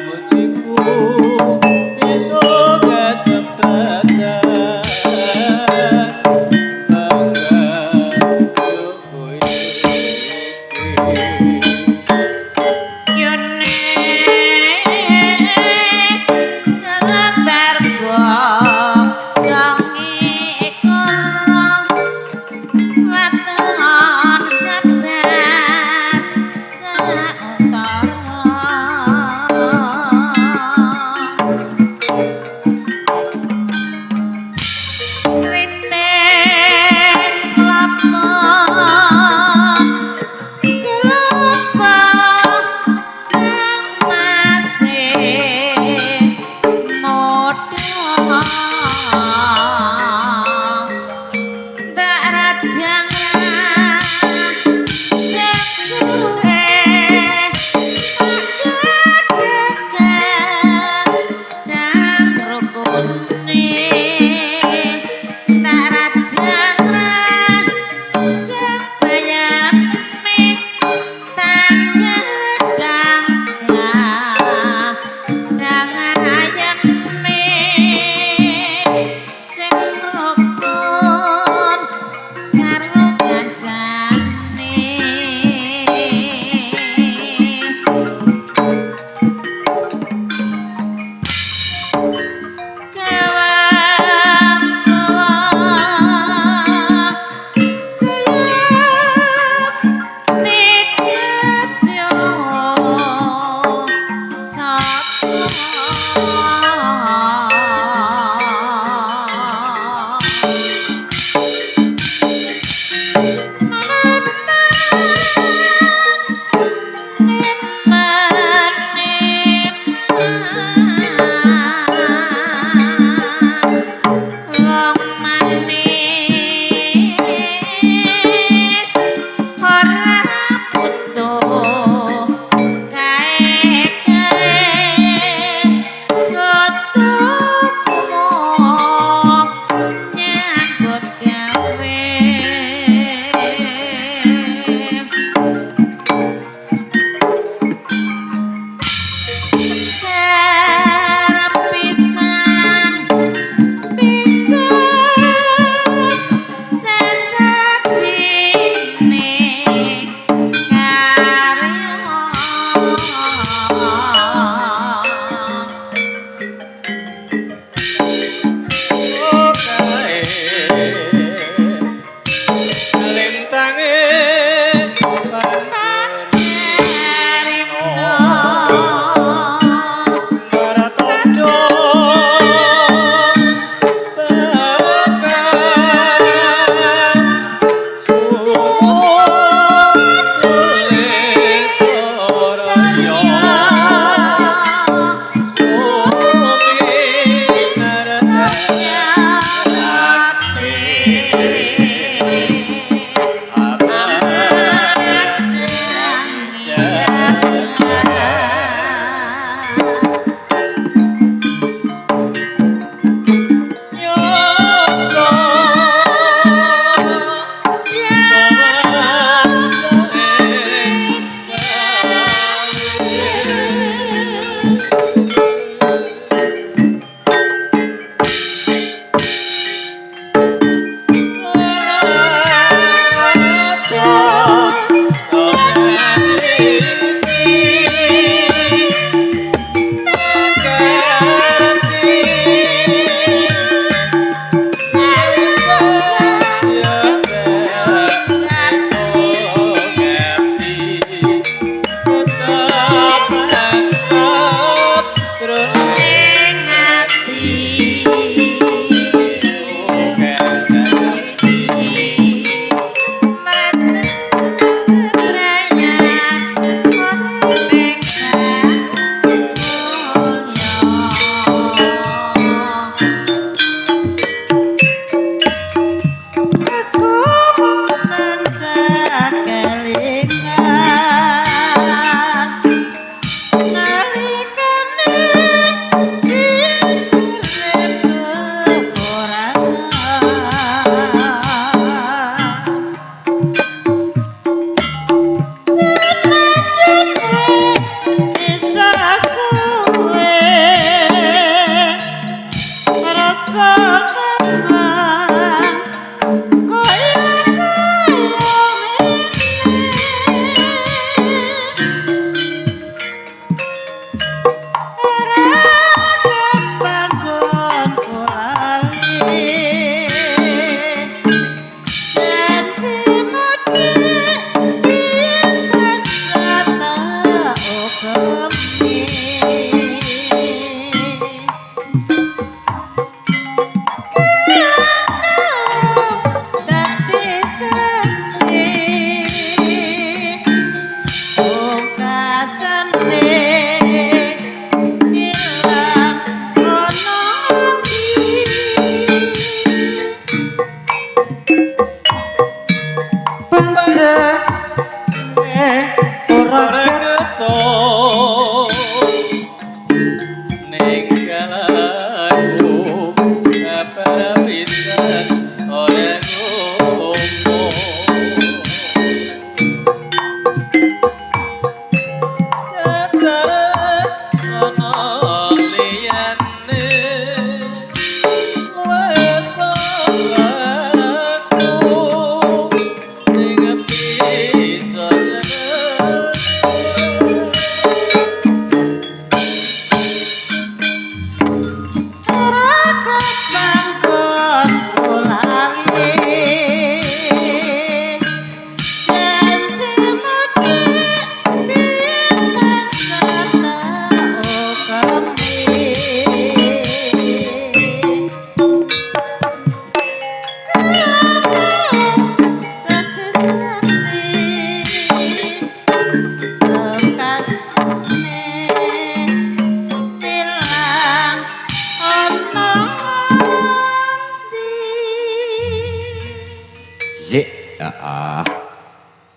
Mujiku bisa gak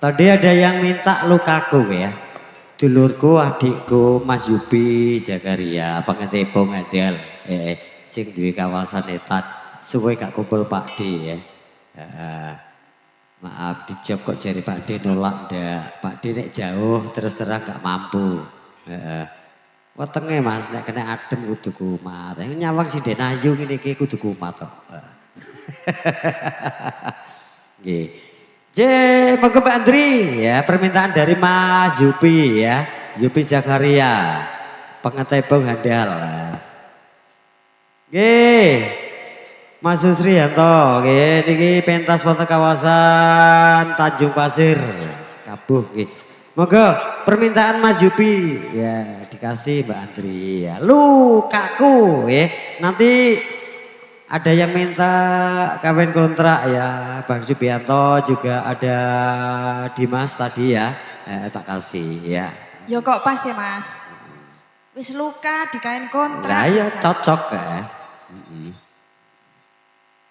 Tadi ada yang minta lukaku ya. Dulurku, adikku, Mas Yupi, Zakaria, pengetepong Adel, sing duwe kawasan etan, suwe gak kumpul Pak D ya. Maaf dijawab kok jari Pak D nolak ndak. Pak D nek jauh terus terang gak mampu. Wetenge Mas nek kena adem kudu kumat. Nyawang Sinden Ayu ngene iki kudu kumat kok. Nggih. Monggo Mbak Andri ya, permintaan dari Mas Yupi ya, Yupi Zakaria, pengetepong handal. Mas Susriyanto, niki pentas wonten kawasan Tanjung Pasir, Kabuh. Monggo permintaan Mas Yupi ya dikasih Mbak Andri ya, lukaku ya. Nanti ada yang minta kawin kontrak ya, Bang Subianto, juga ada Dimas tadi ya, tak kasih ya. Ya kok pas ya Mas, wis luka di kain kontrak. Nah ya cocok ya.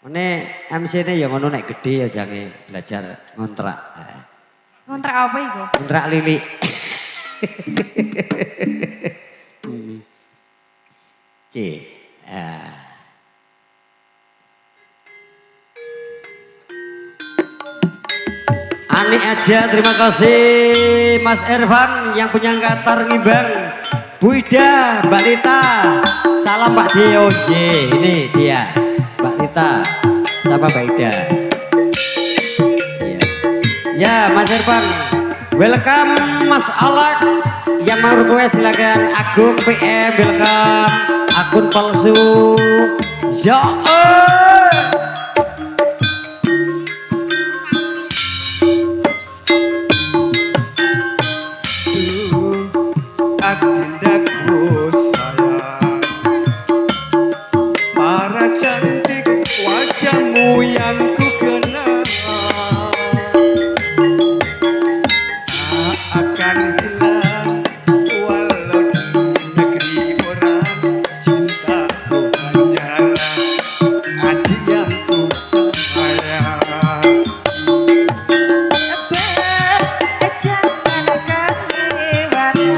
Ini MC ini yang ngono nek gede ya jangan belajar ngontrak. Ngontrak apa itu? Ngontrak lili. Ani aja, terima kasih Mas Ervan yang punya Qatar Ngimbang. Bu Ida, Mbak Lita, salam Pak DOJ. Ini dia, Mbak Lita sama Mbak Ida. Iya. Ya, Mas Irfan, welcome Mas Alak. Yang mau request silakan. Agung PM, welcome. Akun palsu. Ya. Adindaku sayang, para cantik wajahmu yang ku kenal tak akan hilang walau di negeri orang. Cintaku hanyalah adik yang ku sayang. Jangan kelewatan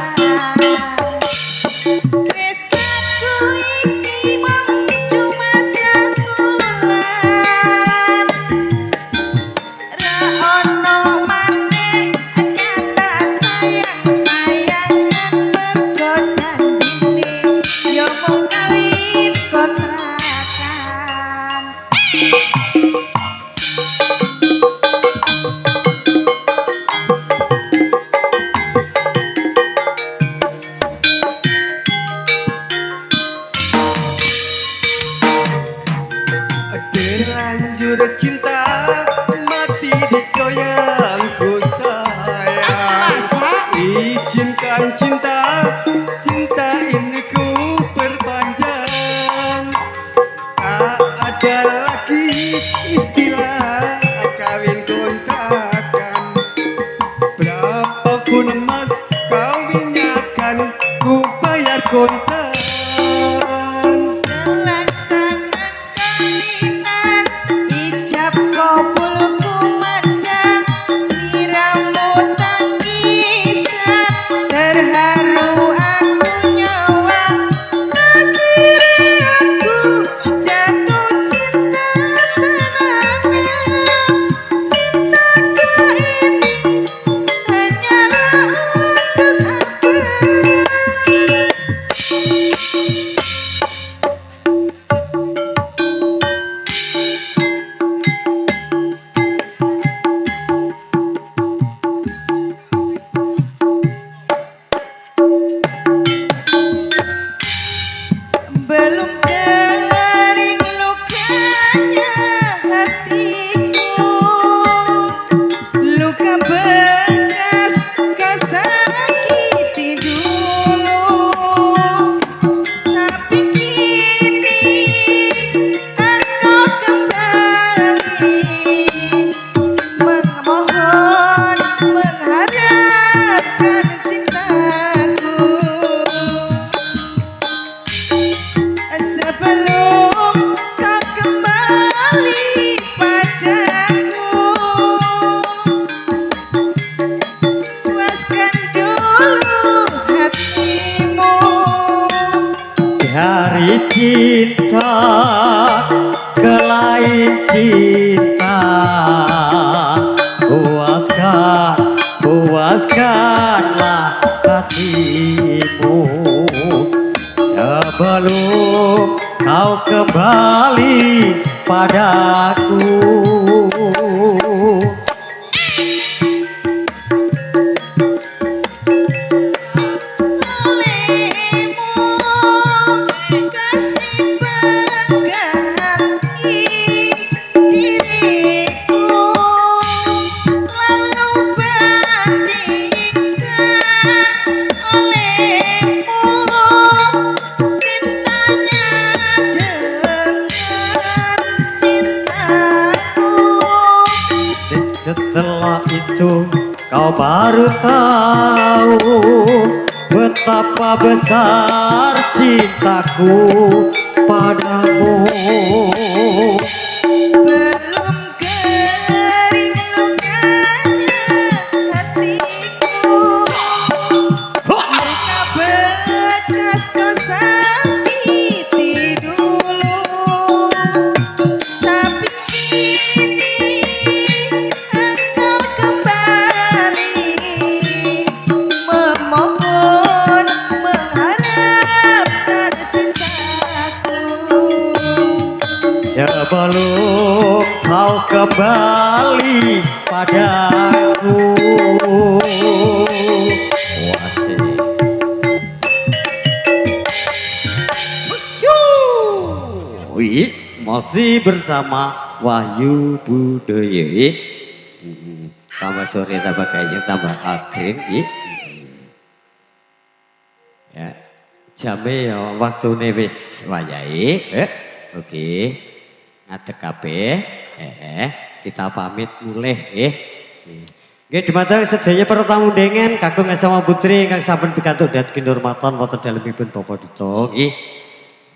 tresnaku iki mung cuma sabulan. Ra ono maneh kata sayang-sayangan mergo janjine yo mung kawin kontrakan. Terlanjur cinta mati digoyang ku sayang. Izinkan cinta ini ku perpanjang. Tak ada lagi istilah kawin kontrakan. Berapapun emas kau minyakan, ku bayar kontan. Pelaksanaan kawinan ijab kabul kumandang sliramu tangisan terharu aku nyawang akhirnya aku jatuh cinta tenanan. Cintaku ini hanyalah untuk aku. Belum kering lukanya hatiku, luka bekas kau sakiti dulu. Tapi kini engkau kembali memohon mengharapkan cintaku. Sebelum kau kembali padaku, puaskan dulu hatimu. Dari cinta ke lain cinta, puaskanlah hatimu sebelum kau kembali padaku. Olehmu kasih pengganti diriku, lalu bandingkan olehmu cintanya dengan cintaku. Setelah itu kau baru tahu betapa besar cintaku padamu. Belum kering lukanya hatiku, luka bekas kau sakiti dulu. Tapi kini engkau kembali memohon mengharapkan sebelum kau kembali padaku. Wasih. Wih, masih bersama Wahyu Budoyo. Tambah sore, tambah gayeng, tambah adem. Ya, jame ya waktune wis wayahe. Oke. Ngadeg kabeh. Kita pamit mulih nggih. Nggih dumateng sedaya para tamu undangan kakung sama putri ingkang sampun pikantuk dhat kinurmatan wonten dalemipun Bapak Duta nggih.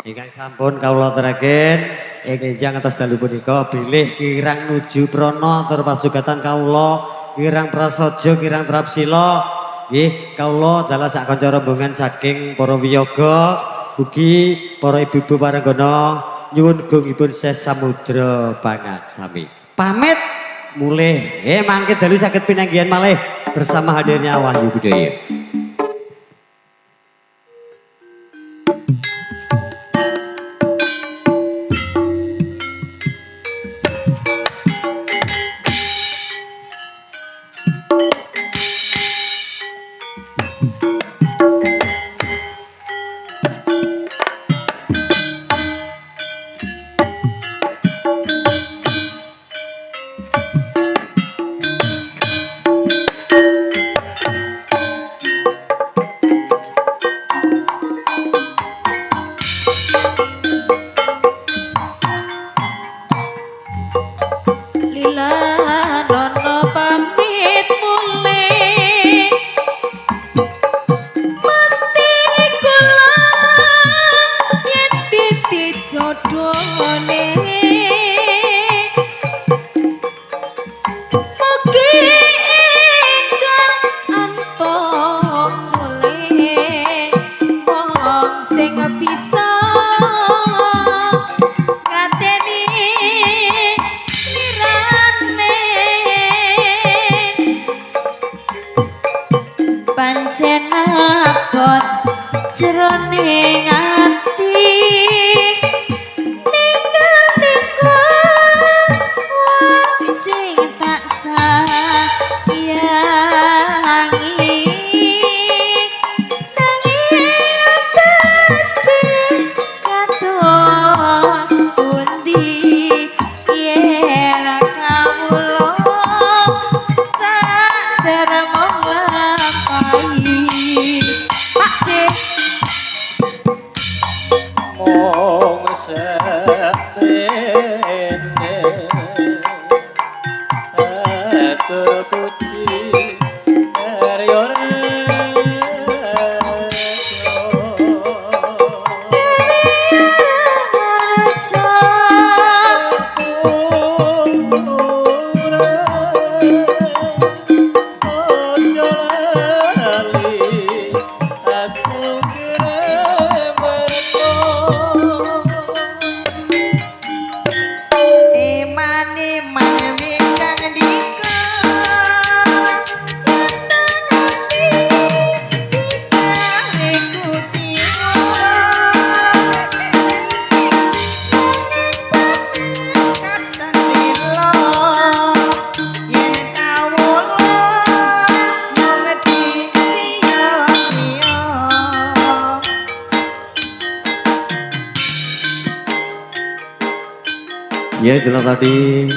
Ingkang sampun kawula aturaken ing enjang atas dalu punika bilih kirang nuju prana tur pasugatan kawula kirang prasaja kirang trapsila nggih kawula dalah sak kanca rombongan saking para wiyaga ugi para ibu-ibu parenggana nyuwun gungipun Ses Samudra Pangaksami pamit mulih mangke dalu saged pinanggihan malih bersama hadirnya Wahyu Budoyo. Pancen abot jroning ati ningali wong sing tak sayangi nanging badhe kados pundi yen kawula sadar mong mong sepene atur puji eryore Ya itulah tadi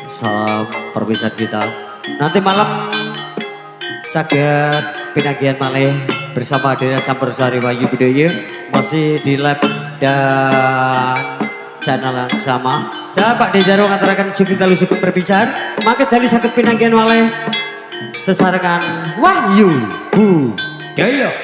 salam perpisahan kita. Nanti malam saged pinanggihan malih bersama hadirnya Campur Sari Wahyu Budoyo masih di lab dan channel yang sama. Saya Pak Dejaro ngaturaken sugi dalu sugi perpisahan. Maka dalu saged pinanggihan malih sesarengan Wahyu Budoyo.